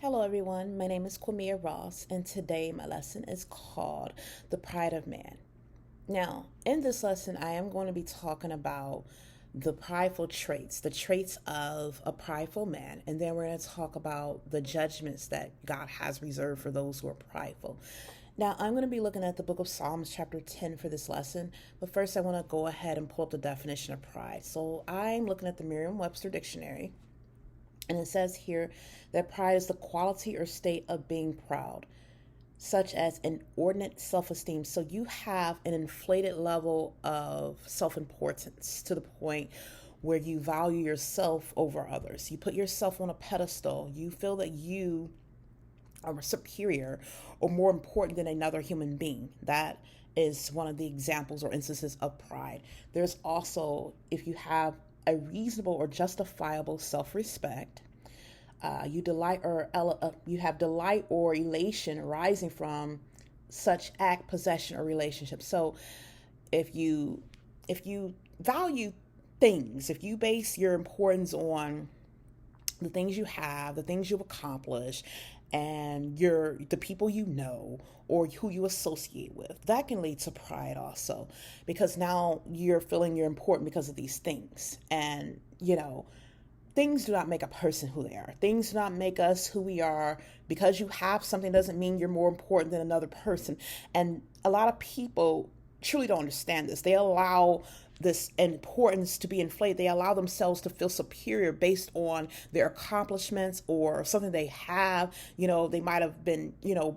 Hello, everyone. My name is Kwamia Ross, and today my lesson is called The Pride of Man. Now, in this lesson, I am going to be talking about the prideful traits, the traits of a prideful man, and then we're going to talk about the judgments that God has reserved for those who are prideful. Now, I'm going to be looking at the book of Psalms, chapter 10, for this lesson, but first I want to go ahead and pull up the definition of pride. So I'm looking at the Merriam Webster Dictionary. And it says here that pride is the quality or state of being proud, such as inordinate self esteem. So you have an inflated level of self importance to the point where you value yourself over others. You put yourself on a pedestal. You feel that you are superior or more important than another human being. That is one of the examples or instances of pride. There's also, if you have a reasonable or justifiable self-respect, you have delight or elation arising from such act, possession, or relationship. So if you value things, if you base your importance on the things you have, the things you've accomplished, and the people you know or who you associate with, that can lead to pride also, because now you're feeling you're important because of these things. And things do not make a person who they are. Things do not make us who we are. Because you have something doesn't mean you're more important than another person. And a lot of people truly don't understand this. They allow this importance to be inflated. They allow themselves to feel superior based on their accomplishments or something they have. They might have been,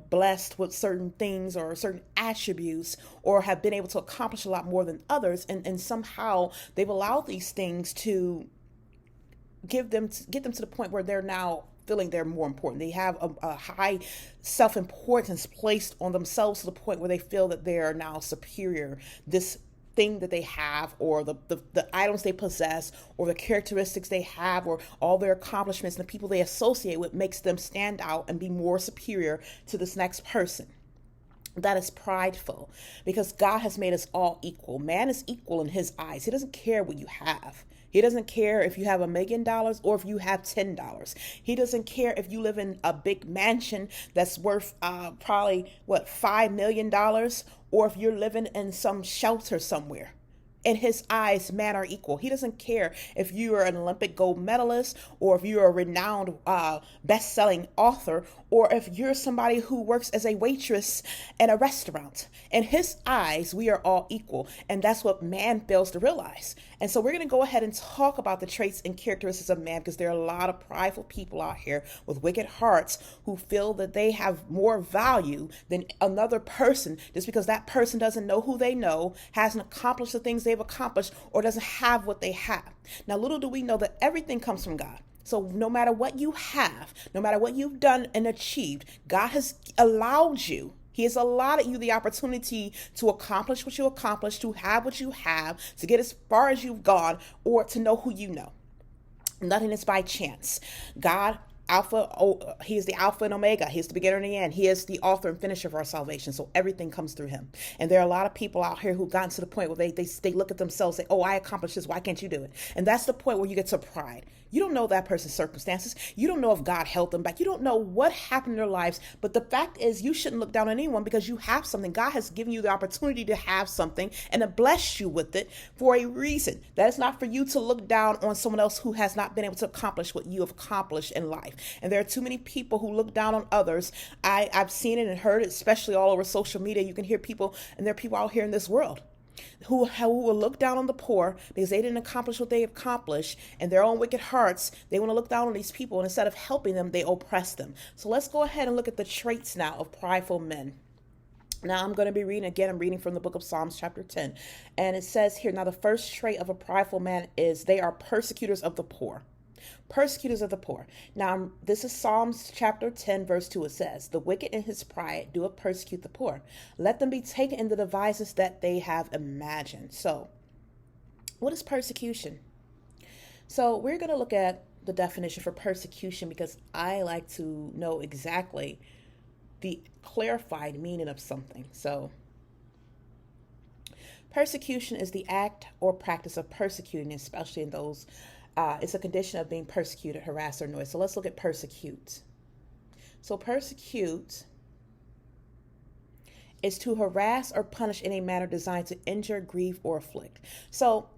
blessed with certain things or certain attributes, or have been able to accomplish a lot more than others. And somehow they've allowed these things to get them to the point where they're now feeling they're more important. They have a high self-importance placed on themselves to the point where they feel that they are now superior. This thing that they have, or the items they possess, or the characteristics they have, or all their accomplishments and the people they associate with, makes them stand out and be more superior to this next person. That is prideful, because God has made us all equal. Man is equal in his eyes. He doesn't care what you have. He doesn't care if you have $1,000,000 or if you have $10. He doesn't care if you live in a big mansion that's worth probably $5 million, or if you're living in some shelter somewhere. In his eyes, man are equal. He doesn't care if you are an Olympic gold medalist, or if you're a renowned best-selling author, or if you're somebody who works as a waitress in a restaurant. In his eyes, we are all equal, and that's what man fails to realize. And so we're going to go ahead and talk about the traits and characteristics of man, because there are a lot of prideful people out here with wicked hearts who feel that they have more value than another person just because that person doesn't know who they know, hasn't accomplished the things they've accomplished, or doesn't have what they have. Now, little do we know that everything comes from God. So no matter what you have, no matter what you've done and achieved, God has allowed you. He has allotted you the opportunity to accomplish what you accomplished, to have what you have, to get as far as you've gone, or to know who you know. Nothing is by chance. God, he is the Alpha and Omega. He is the beginner and the end. He is the author and finisher of our salvation. So everything comes through him. And there are a lot of people out here who've gotten to the point where they look at themselves and say, oh, I accomplished this. Why can't you do it? And that's the point where you get to pride. You don't know that person's circumstances. You don't know if God held them back. You don't know what happened in their lives. But the fact is, you shouldn't look down on anyone because you have something. God has given you the opportunity to have something and to bless you with it for a reason. That is not for you to look down on someone else who has not been able to accomplish what you have accomplished in life. And there are too many people who look down on others. I've seen it and heard it, especially all over social media. You can hear people, and there are people out here in this world who will look down on the poor because they didn't accomplish what they accomplished, and their own wicked hearts, they want to look down on these people, and instead of helping them, they oppress them. So let's go ahead and look at the traits now of prideful men. Now I'm going to be reading again. I'm reading from the book of Psalms chapter 10. And it says here, now the first trait of a prideful man is they are persecutors of the poor. Persecutors of the poor. Now, this is Psalms chapter 10, verse 2. It says, the wicked in his pride doeth persecute the poor. Let them be taken in the devices that they have imagined. So, what is persecution? So, we're going to look at the definition for persecution because I like to know exactly the clarified meaning of something. So, persecution is the act or practice of persecuting, especially in those it's a condition of being persecuted, harassed, or annoyed. So let's look at persecute. So persecute is to harass or punish in a manner designed to injure, grieve, or afflict. So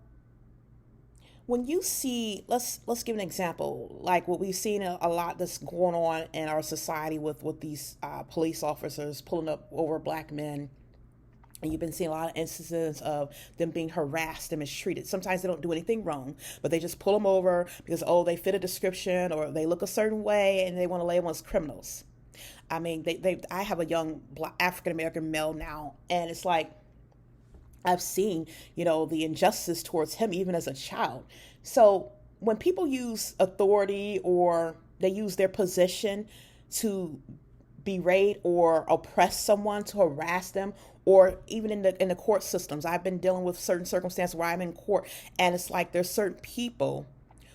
when you see, let's give an example, like what we've seen a lot that's going on in our society with these police officers pulling up over black men. And you've been seeing a lot of instances of them being harassed and mistreated. Sometimes they don't do anything wrong, but they just pull them over because, oh, they fit a description or they look a certain way and they want to label them as criminals. I mean, I have a young black African American male now, and it's like I've seen, the injustice towards him even as a child. So when people use authority or they use their position to berate or oppress someone, to harass them, or even in the court systems, I've been dealing with certain circumstances where I'm in court, and it's like there's certain people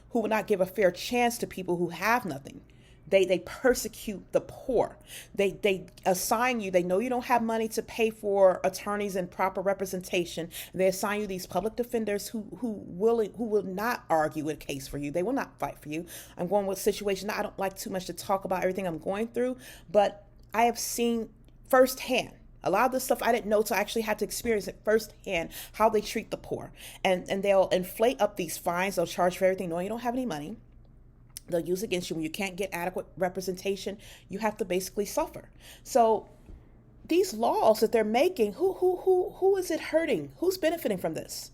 who will not give a fair chance to people who have nothing. They persecute the poor. They assign you. They know you don't have money to pay for attorneys and proper representation. They assign you these public defenders who will not argue a case for you. They will not fight for you. I'm going with situation. I don't like too much to talk about everything I'm going through, but I have seen firsthand a lot of this stuff I didn't know, so I actually had to experience it firsthand, how they treat the poor. And they'll inflate up these fines. They'll charge for everything knowing you don't have any money. They'll use against you when you can't get adequate representation. You have to basically suffer. So these laws that they're making, who is it hurting? Who's benefiting from this?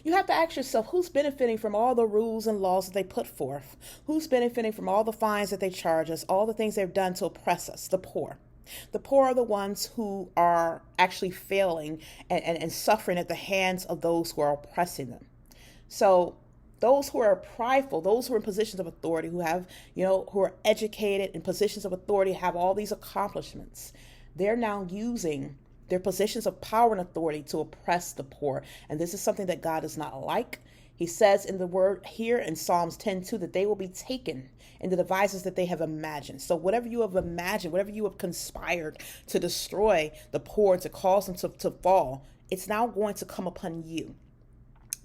You have to ask yourself, who's benefiting from all the rules and laws that they put forth? Who's benefiting from all the fines that they charge us, all the things they've done to oppress us, the poor? The poor are the ones who are actually failing and suffering at the hands of those who are oppressing them. So those who are prideful, those who are in positions of authority, who have, who are educated in positions of authority, have all these accomplishments, they're now using their positions of power and authority to oppress the poor. And this is something that God does not like. He says in the word here in Psalms 10:2 that they will be taken in the devices that they have imagined. So whatever you have imagined, whatever you have conspired to destroy the poor, to cause them to fall, it's now going to come upon you.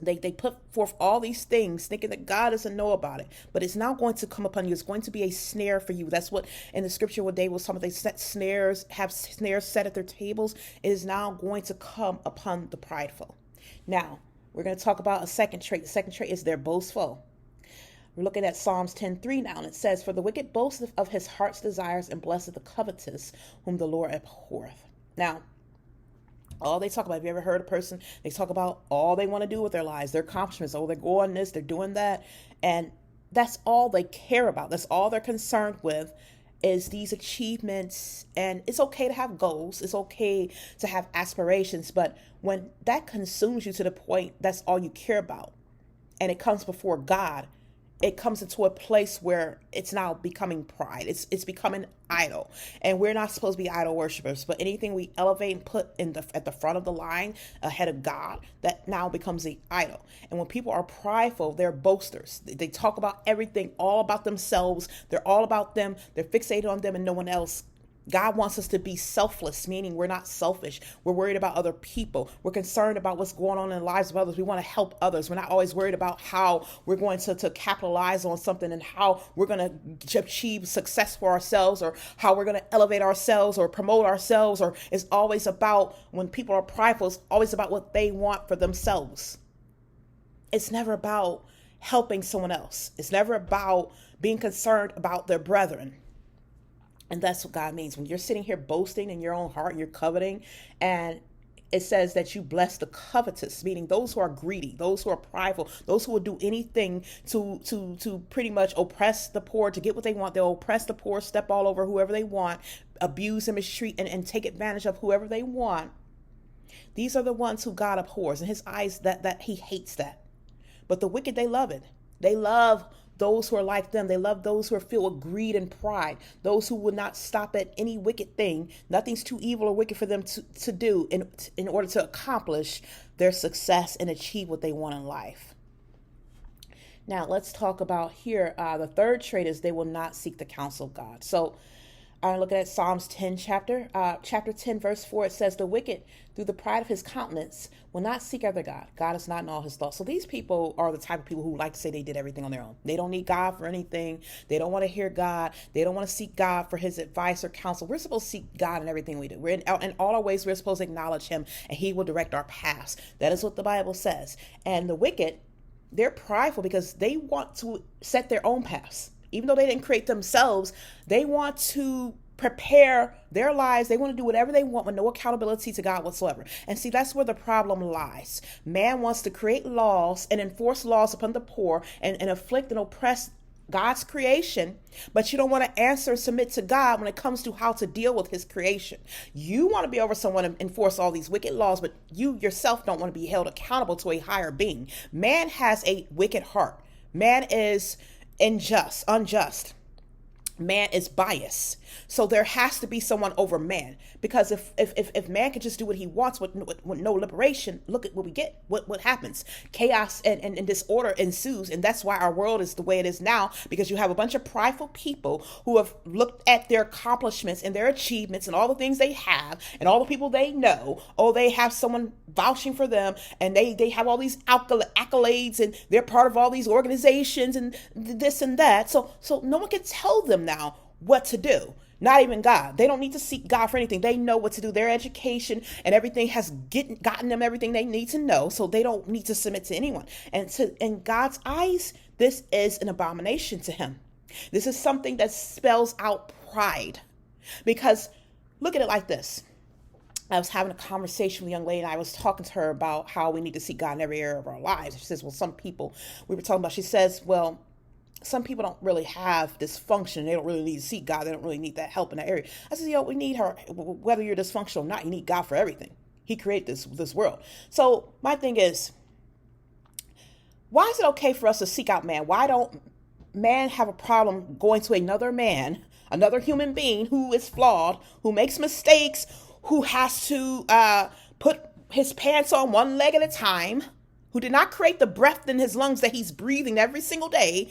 They put forth all these things thinking that God doesn't know about it, but it's now going to come upon you. It's going to be a snare for you. That's what in the scripture what David was talking about. They set snares, have snares set at their tables. It is now going to come upon the prideful. Now, we're going to talk about a second trait. The second trait is they're boastful. We're looking at Psalms 10:3 now, and it says, "For the wicked boasteth of his heart's desires, and blesseth the covetous, whom the Lord abhorreth." Now, all they talk about, have you ever heard a person, they talk about all they want to do with their lives, their accomplishments, oh, they're going this, they're doing that, and that's all they care about. That's all they're concerned with is these achievements. And it's okay to have goals. It's okay to have aspirations, but when that consumes you to the point that's all you care about, and it comes before God, it comes into a place where it's now becoming pride. It's becoming idol. And we're not supposed to be idol worshipers, but anything we elevate and put at the front of the line ahead of God, that now becomes the idol. And when people are prideful, they're boasters. They talk about everything, all about themselves. They're all about them. They're fixated on them and no one else. God wants us to be selfless, meaning we're not selfish. We're worried about other people. We're concerned about what's going on in the lives of others. We want to help others. We're not always worried about how we're going to capitalize on something and how we're going to achieve success for ourselves, or how we're going to elevate ourselves or promote ourselves. Or it's always about, when people are prideful, it's always about what they want for themselves. It's never about helping someone else. It's never about being concerned about their brethren. And that's what God means. When you're sitting here boasting in your own heart, and you're coveting, and it says that you bless the covetous, meaning those who are greedy, those who are prideful, those who will do anything to pretty much oppress the poor, to get what they want. They'll oppress the poor, step all over whoever they want, abuse and mistreat and take advantage of whoever they want. These are the ones who God abhors. In his eyes, that he hates that. But the wicked, they love it. They love those who are like them. They love those who are filled with greed and pride. Those who will not stop at any wicked thing. Nothing's too evil or wicked for them to do in order to accomplish their success and achieve what they want in life. Now, let's talk about here. The third trait is they will not seek the counsel of God. So I look at Psalms 10 chapter 10 verse 4. It says, the wicked through the pride of his countenance will not seek after God. God is not in all his thoughts. So these people are the type of people who like to say they did everything on their own. They don't need God for anything. They don't want to hear God. They don't want to seek God for his advice or counsel. We're supposed to seek God in everything we do. We're in all our ways, we're supposed to acknowledge him, and he will direct our paths. That is what the Bible says. And the wicked, they're prideful because they want to set their own paths. Even though they didn't create themselves, they want to prepare their lives. They want to do whatever they want with no accountability to God whatsoever. And see, that's where the problem lies. Man wants to create laws and enforce laws upon the poor and afflict and oppress God's creation, but you don't want to answer and submit to God when it comes to how to deal with his creation. You want to be over someone and enforce all these wicked laws, but you yourself don't want to be held accountable to a higher being. Man has a wicked heart. Man is unjust. Man is biased. So there has to be someone over man, because if man can just do what he wants with no liberation, look at what we get. What happens? Chaos and disorder ensues, and that's why our world is the way it is now, because you have a bunch of prideful people who have looked at their accomplishments and their achievements and all the things they have and all the people they know. Oh, they have someone vouching for them, and they have all these accolades, and they're part of all these organizations and this and that. So no one can tell them now what to do. Not even God. They don't need to seek God for anything. They know what to do. Their education and everything has gotten them everything they need to know. So they don't need to submit to anyone. And in God's eyes, this is an abomination to him. This is something that spells out pride. Because look at it like this. I was having a conversation with a young lady, and I was talking to her about how we need to seek God in every area of our lives. She says, well, some people, she says, well, some people don't really have dysfunction. They don't really need to seek God. They don't really need that help in that area. I said, we need her, whether you're dysfunctional or not, you need God for everything. He created this world. So my thing is, why is it okay for us to seek out man? Why don't man have a problem going to another man, another human being who is flawed, who makes mistakes, who has to put his pants on one leg at a time, who did not create the breath in his lungs that he's breathing every single day,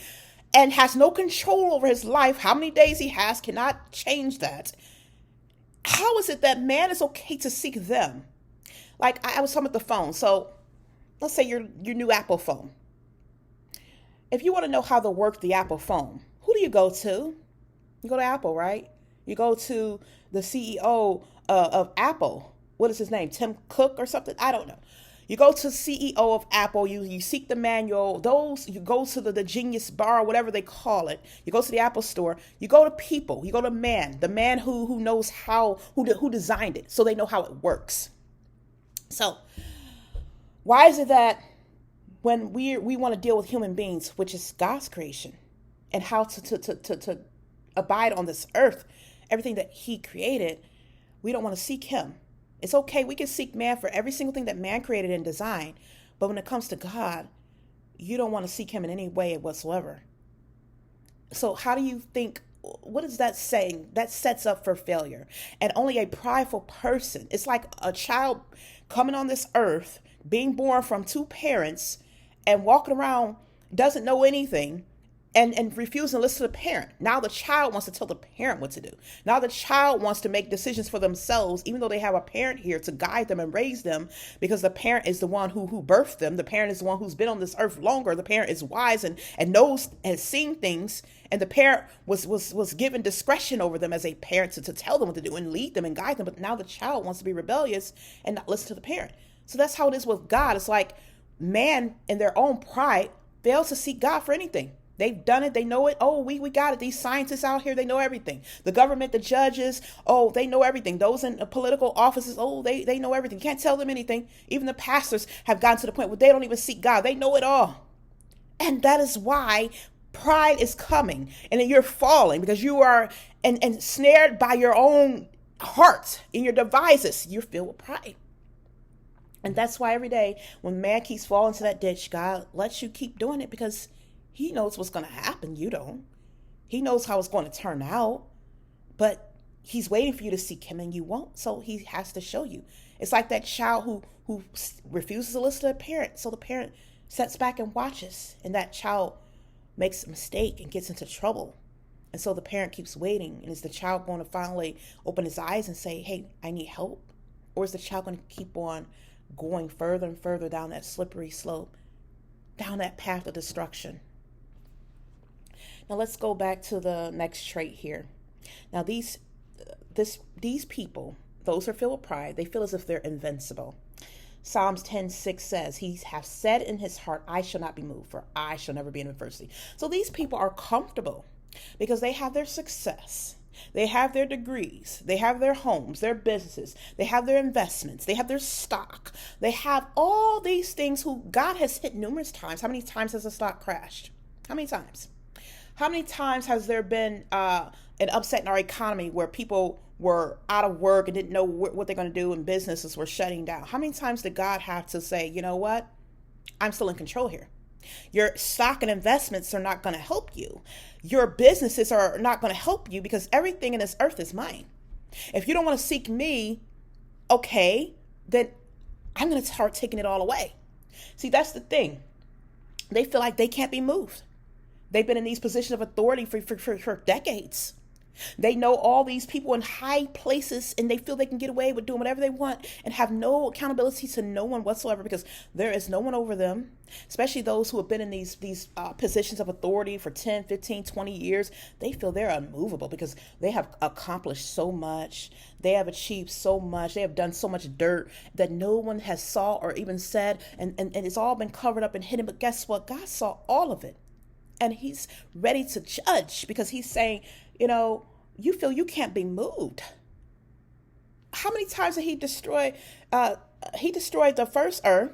and has no control over his life? How many days he has cannot change that. How is it that man is okay to seek them? Like I was talking about the phone. So let's say your new Apple phone. If you want to know how to work the Apple phone, who do you go to? You go to Apple, right? You go to the CEO of Apple. What is his name? Tim Cook or something? I don't know. You go to CEO of Apple, you seek the manual, you go to the Genius Bar, whatever they call it. You go to the Apple store, you go to people, you go to the man who knows who designed it, so they know how it works. So why is it that when we want to deal with human beings, which is God's creation, and how to abide on this earth, everything that he created, we don't want to seek him? It's okay. We can seek man for every single thing that man created and designed. But when it comes to God, you don't want to seek him in any way whatsoever. So how do you think, what is that saying? That sets up for failure. And only a prideful person, it's like a child coming on this earth, being born from two parents and walking around, doesn't know anything, and refusing to listen to the parent. Now the child wants to tell the parent what to do. Now the child wants to make decisions for themselves, even though they have a parent here to guide them and raise them, because the parent is the one who birthed them. The parent is the one who's been on this earth longer. The parent is wise and knows and has seen things. And the parent was given discretion over them as a parent to tell them what to do and lead them and guide them. But now the child wants to be rebellious and not listen to the parent. So that's how it is with God. It's like man in their own pride fails to seek God for anything. They've done it. They know it. Oh, we got it. These scientists out here, they know everything. The government, the judges, oh, they know everything. Those in political offices, oh, they know everything. You can't tell them anything. Even the pastors have gotten to the point where they don't even seek God. They know it all. And that is why pride is coming. And then you're falling because you are ensnared by your own heart in your devices. You're filled with pride. And that's why every day when man keeps falling into that ditch, God lets you keep doing it, because he knows what's going to happen. You don't. He knows how it's going to turn out, but he's waiting for you to seek him, and you won't. So he has to show you. It's like that child who refuses to listen to the parent. So the parent sits back and watches, and that child makes a mistake and gets into trouble. And so the parent keeps waiting. And is the child going to finally open his eyes and say, hey, I need help? Or is the child going to keep on going further and further down that slippery slope, down that path of destruction? Now let's go back to the next trait here. Now these people, those who are filled with pride, they feel as if they're invincible. Psalms 10:6 says, he has said in his heart, I shall not be moved, for I shall never be in adversity. So these people are comfortable because they have their success. They have their degrees. They have their homes, their businesses. They have their investments. They have their stock. They have all these things who God has hit numerous times. How many times has the stock crashed? How many times? How many times has there been an upset in our economy where people were out of work and didn't know what they're going to do, and businesses were shutting down? How many times did God have to say, you know what? I'm still in control here. Your stock and investments are not going to help you. Your businesses are not going to help you because everything in this earth is mine. If you don't want to seek me, okay, then I'm going to start taking it all away. See, that's the thing. They feel like they can't be moved. They've been in these positions of authority for decades. They know all these people in high places, and they feel they can get away with doing whatever they want and have no accountability to no one whatsoever because there is no one over them, especially those who have been in these positions of authority for 10, 15, 20 years. They feel they're unmovable because they have accomplished so much. They have achieved so much. They have done so much dirt that no one has saw or even said, and it's all been covered up and hidden. But guess what? God saw all of it. And he's ready to judge because he's saying, you feel you can't be moved. How many times did he destroy? He destroyed the first earth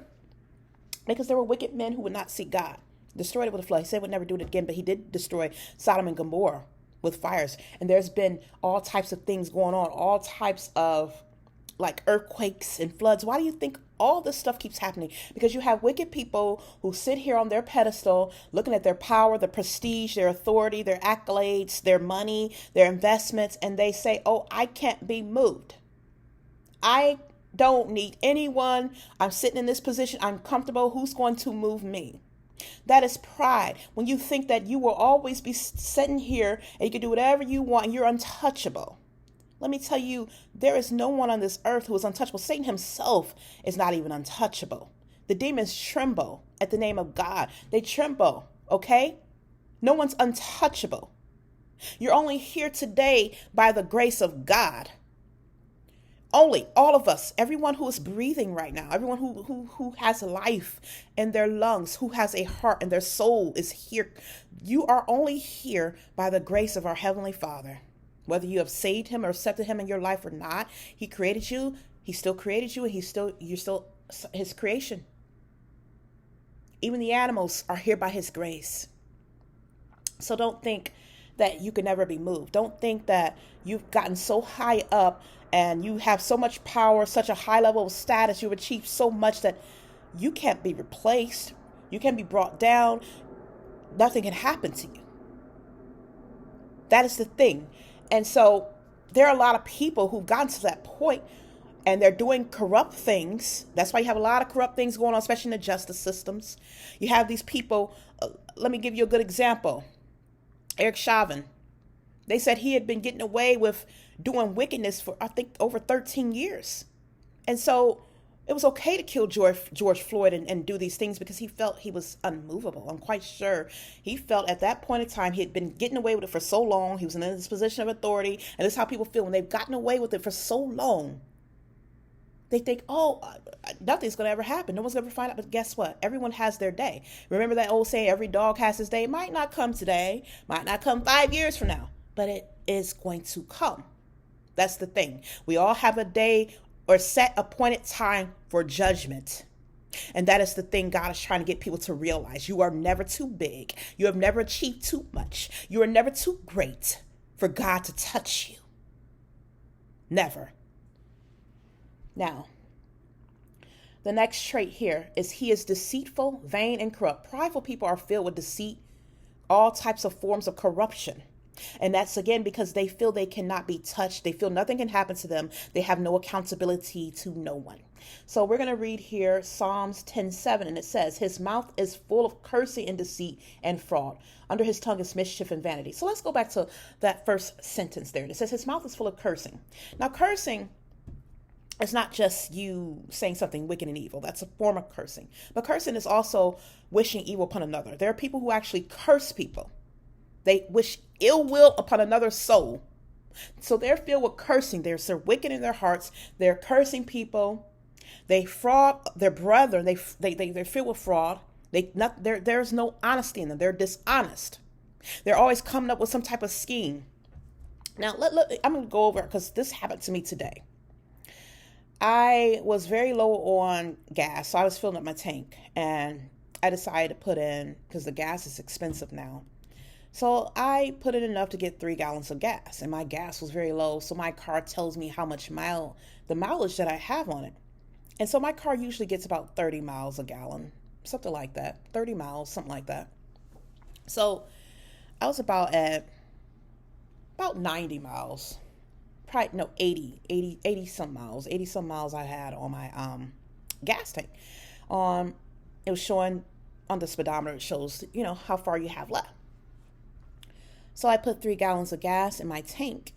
because there were wicked men who would not seek God. Destroyed it with a flood. He said he would never do it again, but he did destroy Sodom and Gomorrah with fires. And there's been all types of things going on, all types of like earthquakes and floods. Why do you think all this stuff keeps happening? Because you have wicked people who sit here on their pedestal looking at their power, their prestige, their authority, their accolades, their money, their investments, and they say, oh, I can't be moved. I don't need anyone. I'm sitting in this position. I'm comfortable. Who's going to move me? That is pride. When you think that you will always be sitting here and you can do whatever you want and you're untouchable. Let me tell you, there is no one on this earth who is untouchable. Satan himself is not even untouchable. The demons tremble at the name of God. They tremble, okay? No one's untouchable. You're only here today by the grace of God. Only, all of us, everyone who is breathing right now, everyone who has life in their lungs, who has a heart and their soul is here. You are only here by the grace of our Heavenly Father. Whether you have saved him or accepted him in your life or not, he created you. He still created you, and you're still his creation. Even the animals are here by his grace. So don't think that you can never be moved. Don't think that you've gotten so high up and you have so much power, such a high level of status, you've achieved so much that you can't be replaced. You can't be brought down. Nothing can happen to you. That is the thing. And so there are a lot of people who've gotten to that point and they're doing corrupt things. That's why you have a lot of corrupt things going on, especially in the justice systems. You have these people. Let me give you a good example. Eric Chauvin. They said he had been getting away with doing wickedness for, I think, over 13 years. And so it was okay to kill George Floyd and do these things because he felt he was unmovable. I'm quite sure he felt at that point in time he had been getting away with it for so long. He was in this position of authority. And this is how people feel when they've gotten away with it for so long. They think, oh, nothing's going to ever happen. No one's going to ever find out. But guess what? Everyone has their day. Remember that old saying, every dog has his day? It might not come today. Might not come 5 years from now. But it is going to come. That's the thing. We all have a day or set appointed time for judgment. And that is the thing God is trying to get people to realize. You are never too big. You have never achieved too much. You are never too great for God to touch you. Never. Now, the next trait here is he is deceitful, vain, and corrupt. Prideful people are filled with deceit, all types of forms of corruption. And that's again because they feel they cannot be touched. They feel nothing can happen to them. They have no accountability to no one. So we're going to read here Psalms 10:7, and it says, his mouth is full of cursing and deceit and fraud. Under his tongue is mischief and vanity. So let's go back to that first sentence there. It says his mouth is full of cursing. Now, cursing, it's not just you saying something wicked and evil. That's a form of cursing. But cursing is also wishing evil upon another. There are people who actually curse people. They wish ill will upon another soul. So they're filled with cursing. They're so wicked in their hearts. They're cursing people. They fraud their brethren. They're filled with fraud. There's no honesty in them. They're dishonest. They're always coming up with some type of scheme. Now, I'm going to go over because this happened to me today. I was very low on gas, so I was filling up my tank, and I decided to put in, because the gas is expensive now. So I put in enough to get 3 gallons of gas, and my gas was very low. So my car tells me how much the mileage that I have on it. And so my car usually gets about 30 miles a gallon, something like that, 30 miles, something like that. So I was about 90 miles, probably, no, 80 some miles I had on my gas tank. It was showing on the speedometer, it shows, how far you have left. So I put 3 gallons of gas in my tank,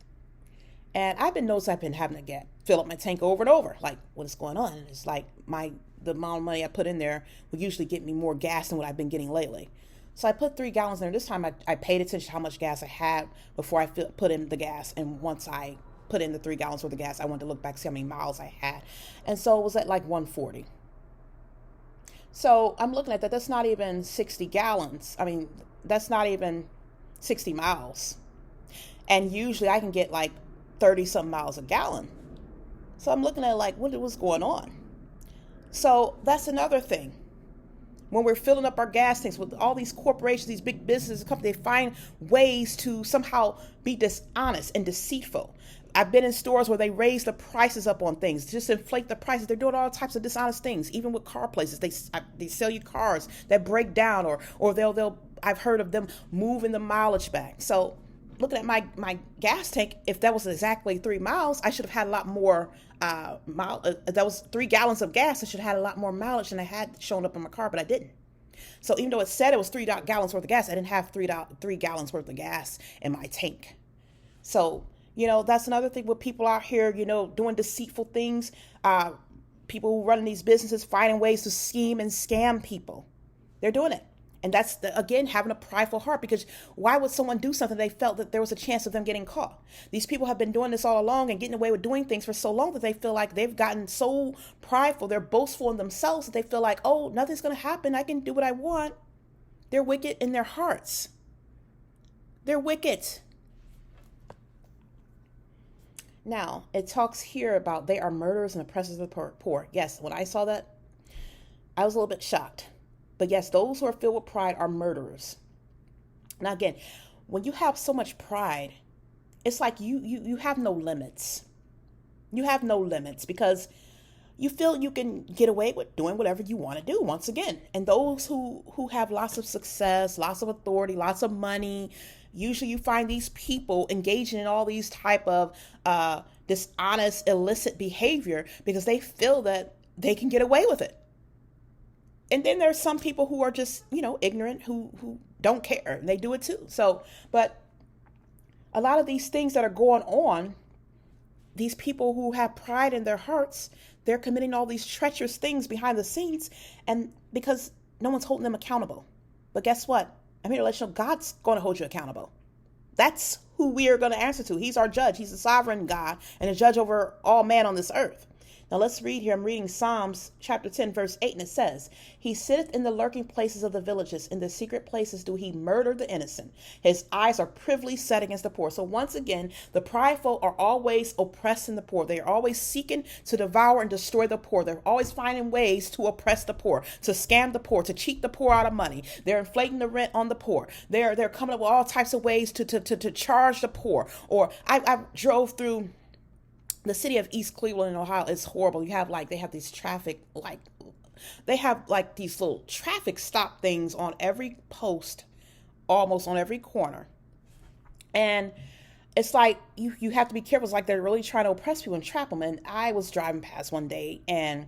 and I've been having to fill up my tank over and over. Like, what is going on? It's like the amount of money I put in there would usually get me more gas than what I've been getting lately. So I put 3 gallons in there. This time I paid attention to how much gas I had before I put in the gas. And once I put in the 3 gallons worth of gas, I wanted to look back, see how many miles I had. And so it was at like 140. So I'm looking at that. That's not even 60 gallons. I mean, that's not even 60 miles. And usually I can get like 30 some miles a gallon. So I'm looking at like, what was going on? So that's another thing. When we're filling up our gas tanks with all these corporations, these big businesses, companies, they find ways to somehow be dishonest and deceitful. I've been in stores where they raise the prices up on things, just inflate the prices. They're doing all types of dishonest things, even with car places. They sell you cars that break down, or they'll I've heard of them moving the mileage back. So looking at my gas tank, if that was exactly 3 miles, I should have had a lot more that was 3 gallons of gas. I should have had a lot more mileage than I had shown up in my car, but I didn't. So even though it said it was 3 gallons worth of gas, I didn't have 3 gallons worth of gas in my tank. So, that's another thing with people out here, doing deceitful things. People who run these businesses, finding ways to scheme and scam people. They're doing it. And that's, again, having a prideful heart, because why would someone do something they felt that there was a chance of them getting caught? These people have been doing this all along and getting away with doing things for so long that they feel like they've gotten so prideful, they're boastful in themselves, that they feel like, oh, nothing's going to happen. I can do what I want. They're wicked in their hearts. They're wicked. Now, it talks here about they are murderers and oppressors of the poor. Yes, when I saw that, I was a little bit shocked. But yes, those who are filled with pride are murderers. Now again, when you have so much pride, it's like you have no limits. You have no limits because you feel you can get away with doing whatever you want to do once again. And those who have lots of success, lots of authority, lots of money, usually you find these people engaging in all these type of dishonest, illicit behavior because they feel that they can get away with it. And then there's some people who are just, ignorant, who don't care, and they do it too. So, but a lot of these things that are going on, these people who have pride in their hearts, they're committing all these treacherous things behind the scenes, and because no one's holding them accountable. But guess what? I'm here to let you know God's going to hold you accountable. That's who we are going to answer to. He's our judge. He's the sovereign God and a judge over all man on this earth. Now let's read here. I'm reading Psalms chapter 10, verse 8, and it says, he sitteth in the lurking places of the villages. In the secret places do he murder the innocent. His eyes are privily set against the poor. So once again, the prideful are always oppressing the poor. They are always seeking to devour and destroy the poor. They're always finding ways to oppress the poor, to scam the poor, to cheat the poor out of money. They're inflating the rent on the poor. They're coming up with all types of ways to charge the poor. Or I drove through the city of East Cleveland in Ohio. Is horrible. They have these these little traffic stop things on every post, almost on every corner. And it's like you have to be careful. It's like they're really trying to oppress people and trap them. And I was driving past one day, and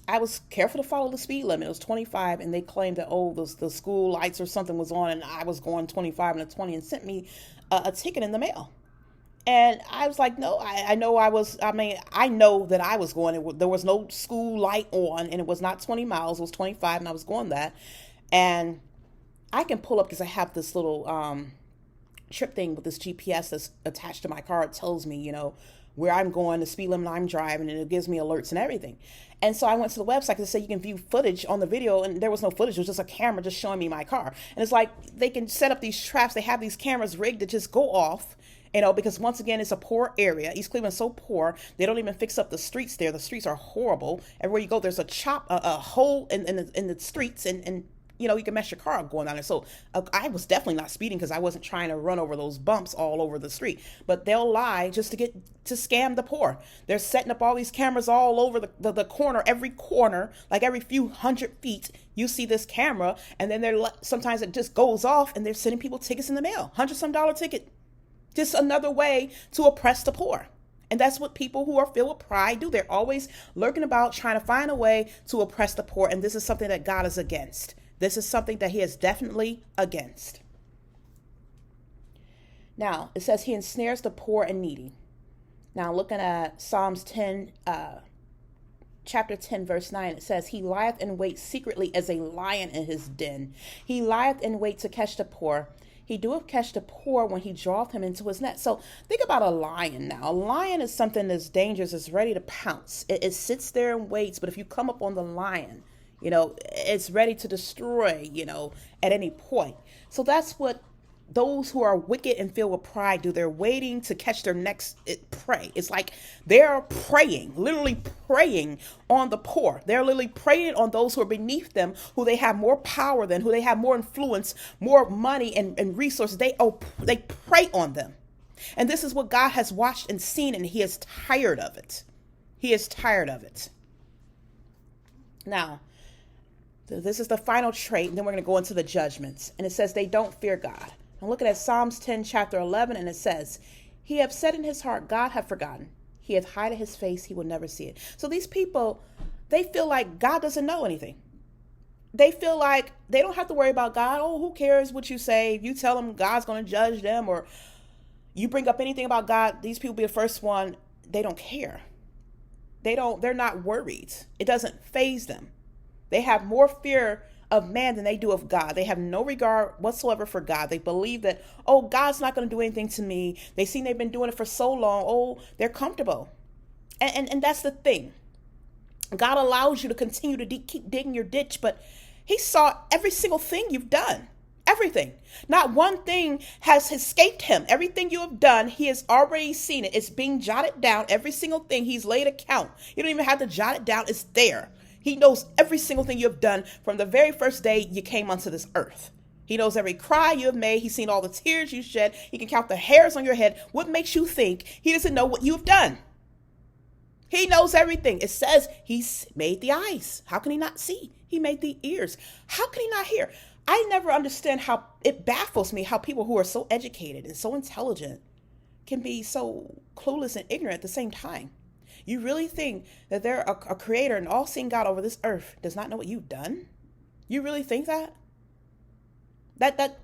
I was careful to follow the speed limit. It was 25, and they claimed that, oh, the school lights or something was on, and I was going 25 and a 20, and sent me a ticket in the mail. And I was like, no, I know I know that I was going. There was no school light on, and it was not 20 miles. It was 25, and I was going that. And I can pull up because I have this little trip thing with this GPS that's attached to my car. It tells me, where I'm going, the speed limit I'm driving, and it gives me alerts and everything. And so I went to the website to say you can view footage on the video, and there was no footage. It was just a camera just showing me my car. And it's like they can set up these traps. They have these cameras rigged to just go off, because once again, it's a poor area. East Cleveland's so poor, they don't even fix up the streets there. The streets are horrible. Everywhere you go, there's a hole in the streets, and you can mess your car up going down there. So I was definitely not speeding because I wasn't trying to run over those bumps all over the street. But they'll lie just to scam the poor. They're setting up all these cameras all over the corner, every corner, like every few hundred feet. You see this camera, and then sometimes it just goes off, and they're sending people tickets in the mail, $100-some ticket. Just another way to oppress the poor. And that's what people who are filled with pride do. They're always lurking about trying to find a way to oppress the poor. And this is something that God is against. This is something that he is definitely against. Now, it says he ensnares the poor and needy. Now, looking at Psalms 10, chapter 10, verse 9, it says, he lieth in wait secretly as a lion in his den. He lieth in wait to catch the poor. He doeth catch the poor when he draweth him into his net. So think about a lion now. A lion is something that's dangerous. It's ready to pounce. It sits there and waits. But if you come up on the lion, it's ready to destroy, at any point. So that's what those who are wicked and filled with pride do. They're waiting to catch their next prey. It's like they're preying, literally preying on the poor. They're literally preying on those who are beneath them, who they have more power than, who they have more influence, more money and resources. They prey on them. And this is what God has watched and seen, and he is tired of it. He is tired of it. Now, this is the final trait, and then we're going to go into the judgments. And it says they don't fear God. I'm looking at Psalms 10, chapter 11, and it says, he hath said in his heart, God hath forgotten. He hath hidden his face, he will never see it. So these people, they feel like God doesn't know anything. They feel like they don't have to worry about God. Oh, who cares what you say? If you tell them God's going to judge them, or you bring up anything about God, these people be the first one. They don't care. They're not worried. It doesn't faze them. They have more fear of man than they do of God. They have no regard whatsoever for God. They believe that, oh, God's not going to do anything to me. They've been doing it for so long. Oh, they're comfortable. And that's the thing. God allows you to continue to keep digging your ditch, but he saw every single thing you've done. Everything. Not one thing has escaped him. Everything you have done, he has already seen it. It's being jotted down. Every single thing, he's laid account. You don't even have to jot it down. It's there. He knows every single thing you have done from the very first day you came onto this earth. He knows every cry you have made. He's seen all the tears you shed. He can count the hairs on your head. What makes you think he doesn't know what you've done? He knows everything. It says he's made the eyes. How can he not see? He made the ears. How can he not hear? I never understand how it baffles me how people who are so educated and so intelligent can be so clueless and ignorant at the same time. You really think that there a creator and all-seeing God over this earth does not know what you've done? You really think that? That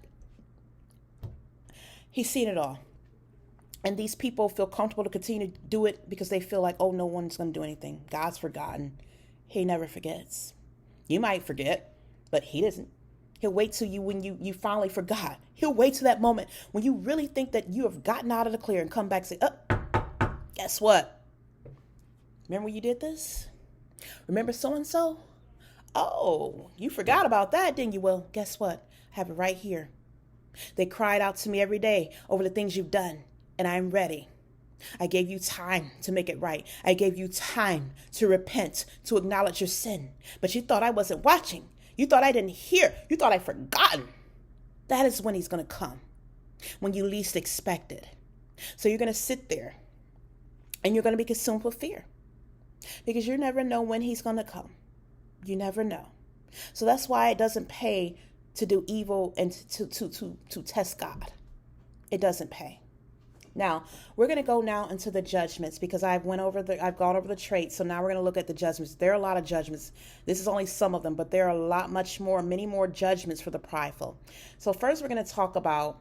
he's seen it all. And these people feel comfortable to continue to do it because they feel like, oh, no one's going to do anything. God's forgotten. He never forgets. You might forget, but he doesn't. He'll wait till you when you finally forgot. He'll wait till that moment when you really think that you have gotten out of the clear and come back and say, oh, guess what? Remember when you did this? Remember so-and-so? Oh, you forgot about that, didn't you? Well, guess what? I have it right here. They cried out to me every day over the things you've done, and I'm ready. I gave you time to make it right. I gave you time to repent, to acknowledge your sin. But you thought I wasn't watching. You thought I didn't hear. You thought I'd forgotten. That is when he's going to come, when you least expect it. So you're going to sit there, and you're going to be consumed with fear. Because you never know when he's going to come. You never know. So that's why it doesn't pay to do evil and to test God. It doesn't pay. Now, we're going to go now into the judgments because I've gone over the traits. So now we're going to look at the judgments. There are a lot of judgments. This is only some of them, but there are many more judgments for the prideful. So first we're going to talk about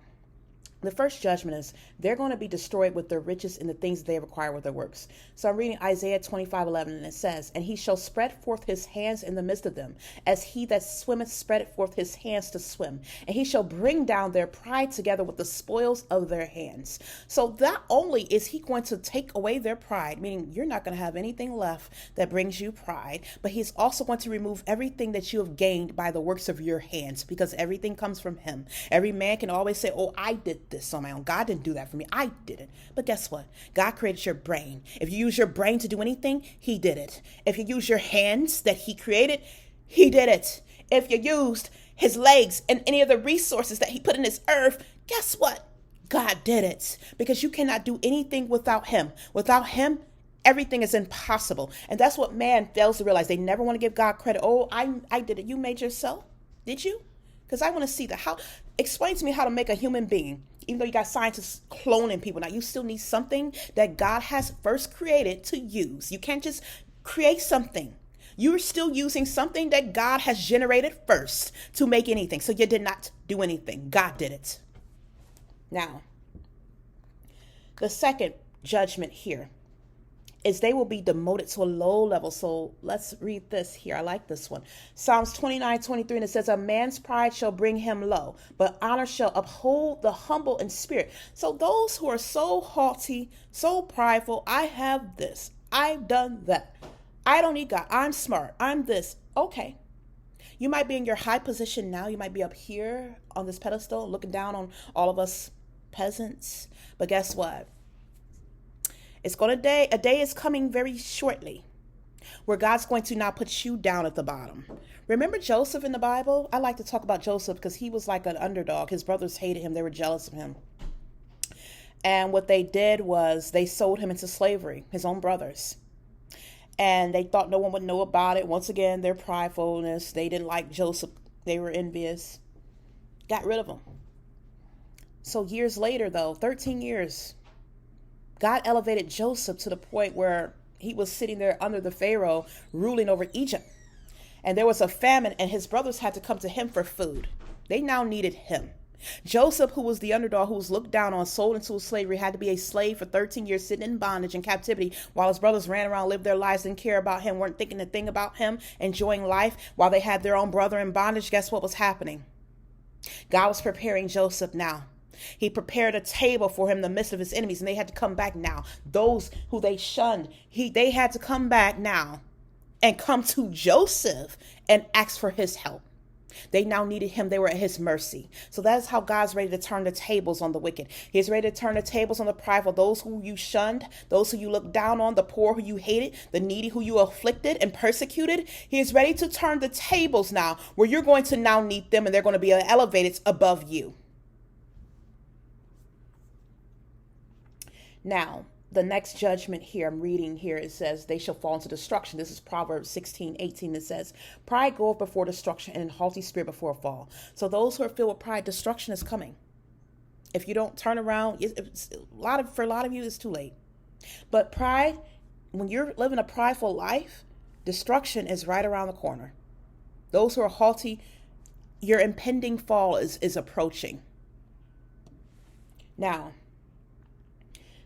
the first judgment is they're going to be destroyed with their riches and the things they require with their works. So I'm reading Isaiah 25:11, and it says, "And he shall spread forth his hands in the midst of them, as he that swimmeth spreadeth forth his hands to swim. And he shall bring down their pride together with the spoils of their hands." So not only is he going to take away their pride, meaning you're not going to have anything left that brings you pride, but he's also going to remove everything that you have gained by the works of your hands, because everything comes from him. Every man can always say, "Oh, I did this on my own. God didn't do that for me. I did it." But guess what? God created your brain. If you use your brain to do anything, he did it. If you use your hands that he created, he did it. If you used his legs and any of the resources that he put in this earth, guess what? God did it. Because you cannot do anything without him. Without him, everything is impossible. And that's what man fails to realize. They never want to give God credit. "Oh, I did it." You made yourself? Did you? Because I want to see how. Explain to me how to make a human being. Even though you got scientists cloning people, now you still need something that God has first created to use. You can't just create something. You're still using something that God has generated first to make anything. So you did not do anything. God did it. Now, the second judgment here is they will be demoted to a low level. So let's read this here. I like this one. Psalms 29:23, and it says, "A man's pride shall bring him low, but honor shall uphold the humble in spirit." So those who are so haughty, so prideful, "I have this, I've done that, I don't need God, I'm smart, I'm this." Okay. You might be in your high position now. You might be up here on this pedestal looking down on all of us peasants. But guess what? A day is coming very shortly where God's going to now put you down at the bottom. Remember Joseph in the Bible? I like to talk about Joseph because he was like an underdog. His brothers hated him. They were jealous of him. And what they did was they sold him into slavery, his own brothers. And they thought no one would know about it. Once again, their pridefulness. They didn't like Joseph. They were envious. Got rid of him. So years later, though, 13 years, God elevated Joseph to the point where he was sitting there under the Pharaoh ruling over Egypt. And there was a famine and his brothers had to come to him for food. They now needed him. Joseph, who was the underdog, who was looked down on, sold into slavery, had to be a slave for 13 years, sitting in bondage and captivity while his brothers ran around, lived their lives, didn't care about him, weren't thinking a thing about him, enjoying life while they had their own brother in bondage. Guess what was happening? God was preparing Joseph now. He prepared a table for him in the midst of his enemies, and they had to come back now. Those who they shunned, they had to come back now and come to Joseph and ask for his help. They now needed him. They were at his mercy. So that is how God's ready to turn the tables on the wicked. He's ready to turn the tables on the prideful, those who you shunned, those who you looked down on, the poor who you hated, the needy who you afflicted and persecuted. He is ready to turn the tables now where you're going to now need them and they're going to be elevated above you. Now, the next judgment here, I'm reading here, it says, "They shall fall into destruction." This is Proverbs 16:18. It says, "Pride goeth before destruction, and an haughty spirit before a fall." So those who are filled with pride, destruction is coming. If you don't turn around, for a lot of you, it's too late. But pride, when you're living a prideful life, destruction is right around the corner. Those who are haughty, your impending fall is approaching. Now,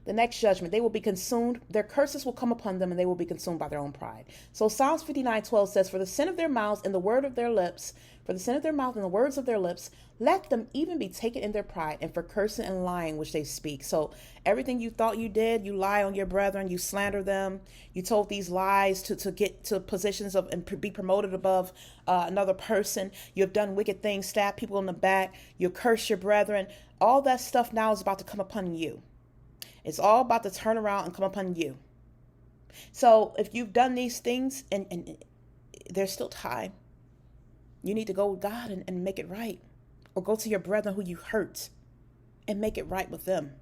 the next judgment, they will be consumed. Their curses will come upon them and they will be consumed by their own pride. So Psalms 59:12 says, "For the sin of their mouths and the word of their lips, for the sin of their mouth and the words of their lips, let them even be taken in their pride, and for cursing and lying which they speak." So everything you thought you did, you lie on your brethren, you slander them, you told these lies to get to positions of and be promoted above another person. You have done wicked things, stabbed people in the back, you curse your brethren. All that stuff now is about to come upon you. It's all about to turn around and come upon you. So if you've done these things and there's still time, you need to go with God and make it right. Or go to your brethren who you hurt and make it right with them.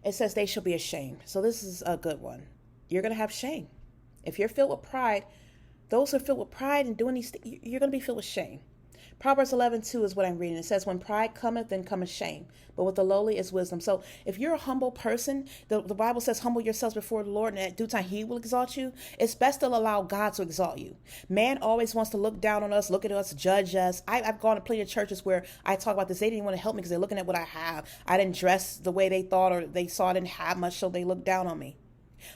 It says they shall be ashamed. So this is a good one. You're going to have shame. If you're filled with pride, those who are filled with pride and doing these things, you're going to be filled with shame. Proverbs 11:2 is what I'm reading. It says, when pride cometh, then cometh shame, but with the lowly is wisdom. So if you're a humble person, the Bible says, humble yourselves before the Lord, and at due time he will exalt you. It's best to allow God to exalt you. Man always wants to look down on us, look at us, judge us. I've gone to plenty of churches where I talk about this. They didn't want to help me because they're looking at what I have. I didn't dress the way they thought, or they saw I didn't have much, so they looked down on me.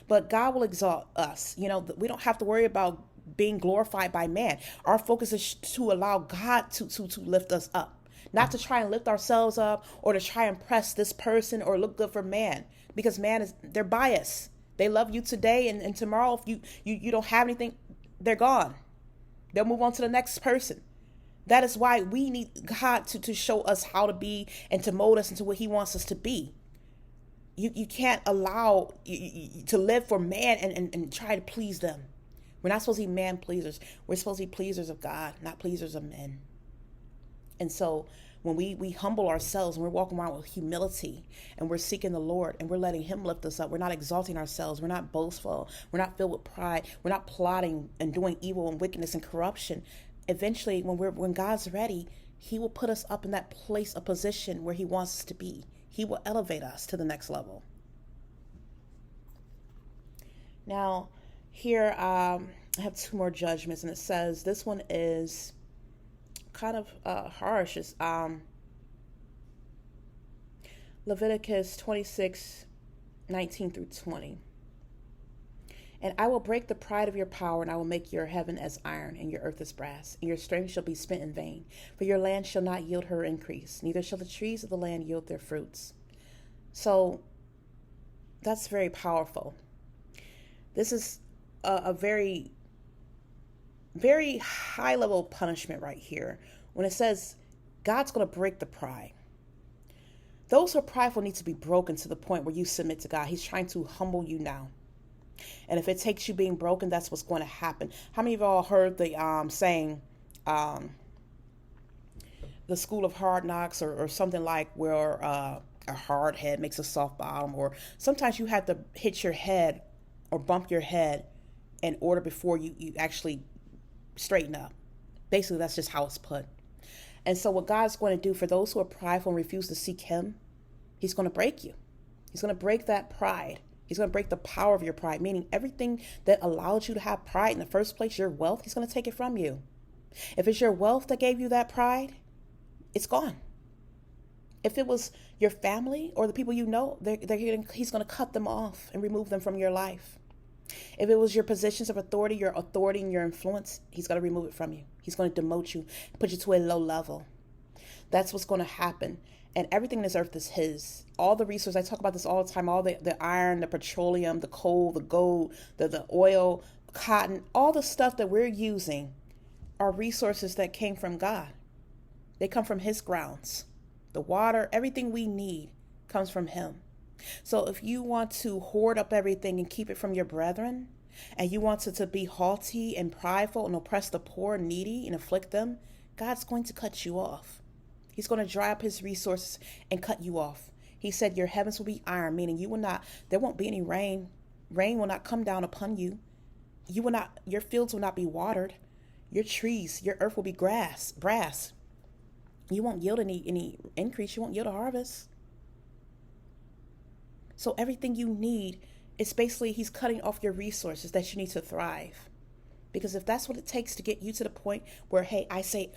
But God will exalt us. We don't have to worry about being glorified by man. Our focus is to allow God to lift us up, not to try and lift ourselves up or to try and impress this person or look good for man, because they're biased. They love you today, and tomorrow if you don't have anything, they're gone. They'll move on to the next person. That is why we need God to show us how to be and to mold us into what he wants us to be. You can't allow to live for man and try to please them. We're not supposed to be man pleasers. We're supposed to be pleasers of God, not pleasers of men. And so when we humble ourselves and we're walking around with humility and we're seeking the Lord and we're letting him lift us up, we're not exalting ourselves. We're not boastful. We're not filled with pride. We're not plotting and doing evil and wickedness and corruption. Eventually, when God's ready, he will put us up in that place, a position where he wants us to be. He will elevate us to the next level. Now, here I have two more judgments, and it says this one is kind of harsh. It's Leviticus 26:19-20. And I will break the pride of your power, and I will make your heaven as iron, and your earth as brass, and your strength shall be spent in vain. For your land shall not yield her increase, neither shall the trees of the land yield their fruits. So that's very powerful. This is a very, very high level punishment right here when it says God's going to break the pride. Those who are prideful need to be broken to the point where you submit to God. He's trying to humble you now. And if it takes you being broken, that's what's going to happen. How many of y'all heard the saying, the school of hard knocks, or something like where a hard head makes a soft bottom, or sometimes you have to hit your head or bump your head in order before you actually straighten up. Basically, that's just how it's put. And so what God's going to do for those who are prideful and refuse to seek him, he's going to break you. He's going to break that pride. He's going to break the power of your pride, meaning everything that allowed you to have pride in the first place, your wealth, he's going to take it from you. If it's your wealth that gave you that pride, it's gone. If it was your family or the people you know, he's going to cut them off and remove them from your life. If it was your positions of authority, your authority and your influence, he's going to remove it from you. He's going to demote you, put you to a low level. That's what's going to happen. And everything in this earth is his. All the resources, I talk about this all the time, all the iron, the petroleum, the coal, the gold, the oil, cotton, all the stuff that we're using are resources that came from God. They come from his grounds. The water, everything we need comes from him. So if you want to hoard up everything and keep it from your brethren, and you want to be haughty and prideful and oppress the poor and needy and afflict them, God's going to cut you off. He's going to dry up his resources and cut you off. He said your heavens will be iron, meaning there won't be any rain. Rain will not come down upon you. Your fields will not be watered. Your trees, your earth will be brass. You won't yield any increase. You won't yield a harvest. So everything you need is basically he's cutting off your resources that you need to thrive. Because if that's what it takes to get you to the point where, hey, I say,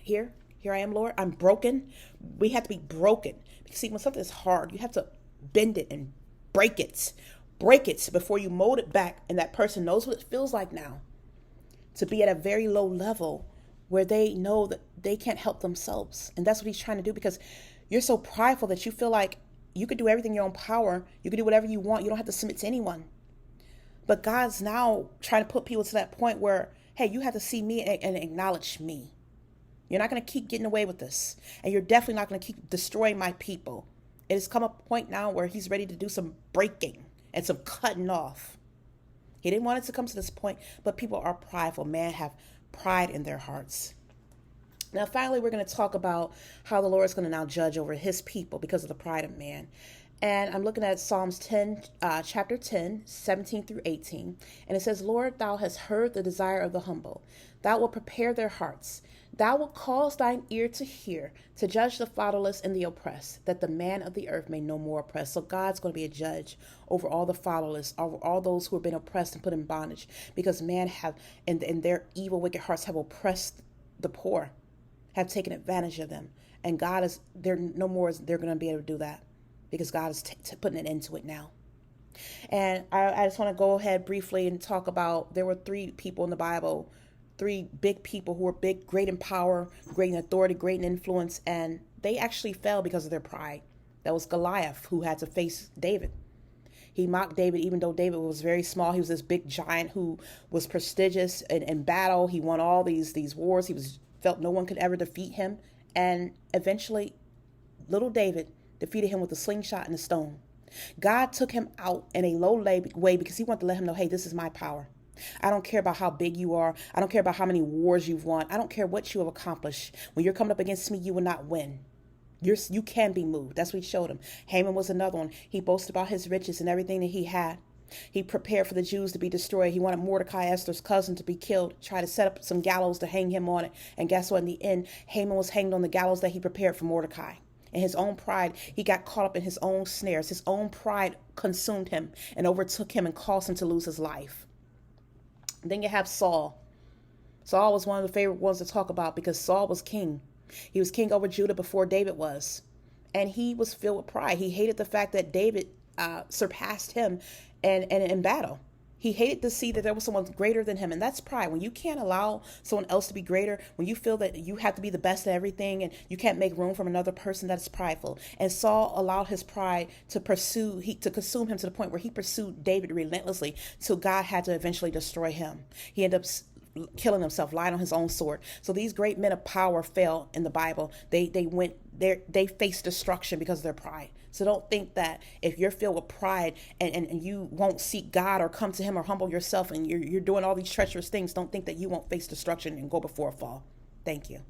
here I am, Lord, I'm broken. We have to be broken. Because see, when something is hard, you have to bend it and break it before you mold it back. And that person knows what it feels like now to be at a very low level where they know that they can't help themselves. And that's what he's trying to do, because you're so prideful that you feel like you could do everything in your own power. You could do whatever you want. You don't have to submit to anyone. But God's now trying to put people to that point where, hey, you have to see me and acknowledge me. You're not going to keep getting away with this. And you're definitely not going to keep destroying my people. It has come a point now where he's ready to do some breaking and some cutting off. He didn't want it to come to this point, but people are prideful. Man have pride in their hearts. Now, finally, we're going to talk about how the Lord is going to now judge over his people because of the pride of man. And I'm looking at Psalms 10, chapter 10, 17-18. And it says, Lord, thou hast heard the desire of the humble. Thou wilt prepare their hearts. Thou wilt cause thine ear to hear, to judge the fatherless and the oppressed, that the man of the earth may no more oppress. So God's going to be a judge over all the fatherless, over all those who have been oppressed and put in bondage, because man have, in their evil, wicked hearts, have oppressed the poor, have taken advantage of them. And God is, they're no more, they're going to be able to do that, because God is putting an end to it now. And I just want to go ahead briefly and talk about, there were three people in the Bible, three big people who were big, great in power, great in authority, great in influence, and they actually fell because of their pride. That was Goliath, who had to face David. He mocked David, even though David was very small. He was this big giant who was prestigious in battle. He won all these wars. Felt no one could ever defeat him. And eventually, little David defeated him with a slingshot and a stone. God took him out in a low way because he wanted to let him know, hey, this is my power. I don't care about how big you are. I don't care about how many wars you've won. I don't care what you have accomplished. When you're coming up against me, you will not win. You can be moved. That's what he showed him. Haman was another one. He boasted about his riches and everything that he had. He prepared for the Jews to be destroyed. He wanted Mordecai, Esther's cousin, to be killed, tried to set up some gallows to hang him on it. And guess what? In the end, Haman was hanged on the gallows that he prepared for Mordecai. In his own pride, he got caught up in his own snares. His own pride consumed him and overtook him and caused him to lose his life. Then you have Saul. Saul was one of the favorite ones to talk about because Saul was king. He was king over Judah before David was. And he was filled with pride. He hated the fact that David surpassed him and in battle. He hated to see that there was someone greater than him. And that's pride. When you can't allow someone else to be greater, when you feel that you have to be the best at everything and you can't make room for another person, that is prideful. And Saul allowed his pride to consume him to the point where he pursued David relentlessly till God had to eventually destroy him. He ended up killing himself, lying on his own sword. So these great men of power fell in the Bible. They faced destruction because of their pride. So don't think that if you're filled with pride and you won't seek God or come to him or humble yourself and you're doing all these treacherous things, don't think that you won't face destruction and go before a fall. Thank you.